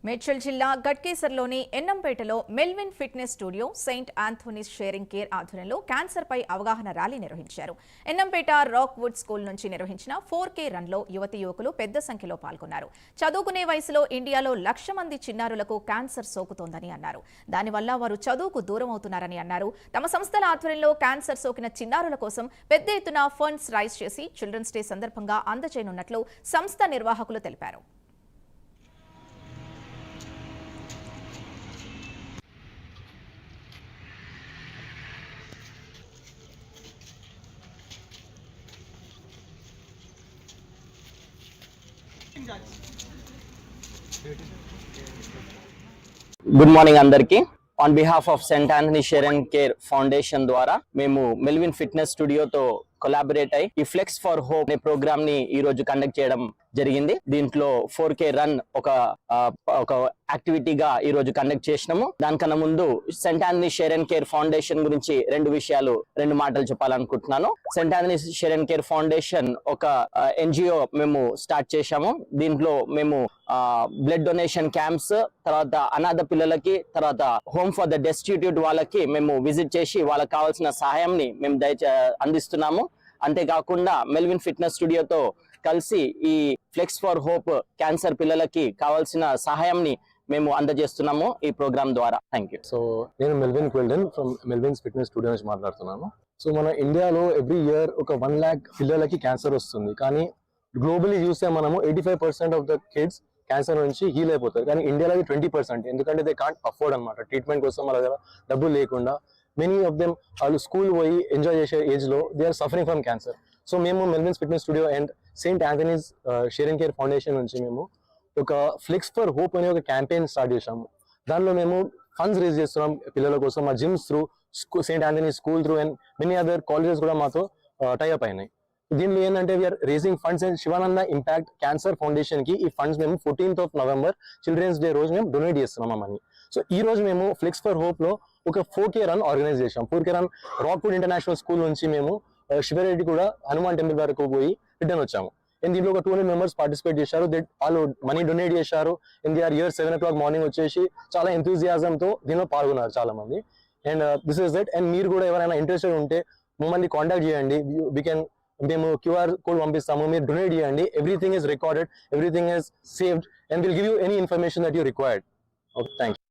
మేడ్చల్ జిల్లా గట్కేసర్లోని ఎన్నంపేటలో Melvin fitness studio Saint Anthony's sharing care ఆధ్వర్యంలో క్యాన్సర్పై అవగాహన ర్యాలీ నిర్వహించారు. ఎన్నంపేట రాక్ వుడ్ స్కూల్ నుంచి నిర్వహించిన 4K రన్లో యువతీ యువకులు పెద్ద సంఖ్యలో పాల్గొన్నారు. చదువుకునే వయసులో ఇండియాలో 1,00,000 మంది చిన్నారులకు క్యాన్సర్ సోకుతోందని అన్నారు. దానివల్ల వారు చదువుకు దూరం అవుతున్నారని అన్నారు. తమ సంస్థల ఆధ్వర్యంలో క్యాన్సర్ సోకిన చిన్నారుల కోసం పెద్ద ఎత్తున ఫండ్స్ రైజ్ చేసి చిల్డ్రన్స్ డే సందర్భంగా అందజేయనున్నట్లు సంస్థ నిర్వాహకులు తెలిపారు. గుడ్ మార్నింగ్ అందరికి. On behalf of Saint Anthony sharing care foundation ద్వారా మేము మెల్విన్ ఫిట్నెస్ స్టూడియోతో కొలాబరేట్ అయి ఈ ఫ్లెక్స్ ఫర్ హోప్ అనే ప్రోగ్రామ్ ని ఈ రోజు కండక్ట్ చేయడం జరిగింది. దీంట్లో 4K రన్ ఒక యాక్టివిటీగా ఈ రోజు కండక్ట్ చేసినాము. దానికన్నా ముందు Saint Anthony sharing care foundation గురించి రెండు మాటలు చెప్పాలనుకుంటున్నాను. Saint Anthony sharing care foundation ఒక NGO మేము స్టార్ట్ చేశాము. దీంట్లో మేము బ్లడ్ డొనేషన్ క్యాంప్స్, తర్వాత అనాథ పిల్లలకి, తర్వాత హోమ్ ఫర్ ద డెస్టిట్యూట్ వాళ్ళకి మేము విజిట్ చేసి వాళ్ళకి కావాల్సిన సహాయంని మేము అందిస్తున్నాము. అంతేకాకుండా మెల్విన్ ఫిట్నెస్ స్టూడియోతో కలిసి ఈ ఫ్లెక్స్ ఫర్ హోప్ క్యాన్సర్ పిల్లలకి కావాల్సిన సహాయంని మేము అందజేస్తున్నాము ఈ ప్రోగ్రామ్ ద్వారా. Thank you. సో నేను Melvin క్విల్డన్ from Melvin's fitness studio నుంచి మాట్లాడుతున్నాను. సో మన ఇండియాలో ఎవ్రీ ఇయర్ ఒక 1 lakh పిల్లలకి క్యాన్సర్ వస్తుంది. కానీ గ్లోబలీ చూస్తే మనము 85% ఆఫ్ ద కిడ్స్ క్యాన్సర్ నుంచి హీల్ అయిపోతారు. కానీ ఇండియాలో 20%, ఎందుకంటే దే కాంట్ అఫోర్డ్ అనమాట ట్రీట్మెంట్ కోసం. వాళ్ళ దగ్గర డబ్బులు లేకుండా మెనీ ఆఫ్ దెమ్ వాళ్ళు స్కూల్ పోయి ఎంజాయ్ చేసే ఏజ్ లో they are suffering from cancer. So మేము Melvin's fitness studio and Saint Anthony's sharing care foundation నుంచి మేము ఒక ఫ్లెక్స్ ఫర్ హోప్ అనే ఒక క్యాంపెయిన్ స్టార్ట్ చేసాము. దానిలో మేము ఫండ్స్ రేజ్ చేస్తున్నాం పిల్లల కోసం. మా gyms through, Saint Anthony's school through and many other colleges కూడా మాతో టైఅప్ అయినాయి. దీనిలో ఏంటంటే we are raising funds and Shivananda impact cancer foundation కి ఈ ఫండ్స్ మేము 14th of November children's day రోజు మేము డొనేట్ చేస్తున్నాం ఆ మనీ. సో ఈ రోజు మేము ఫ్లెక్స్ ఫర్ హోప్ లో ఒక 4K రన్ ఆర్గనైజ్ చేసాం. 4K run Rockwood international school నుంచి మేము శివరెడ్డి కూడా హనుమాన్ టెంపుల్ వరకు పోయి రిటర్న్ వచ్చాము. దీంట్లో ఒక 200 members పార్టిసిపేట్ చేశారు. వాళ్ళు మనీ డొనేట్ చేశారు. They are here 7 o'clock morning వచ్చేసి చాలా ఎంతూజియాజం తో దీనిలో పాల్గొన్నారు చాలా మంది. And this is it. And మీరు కూడా ఎవరైనా ఇంట్రెస్టెడ్ ఉంటే మమ్మల్ని కాంటాక్ట్ చేయండి. మేము QR కోడ్ పంపిస్తాము. మీరు డొనేట్ చేయండి. Everything is recorded, everything is saved and will give you any information that you required. Okay, thank you.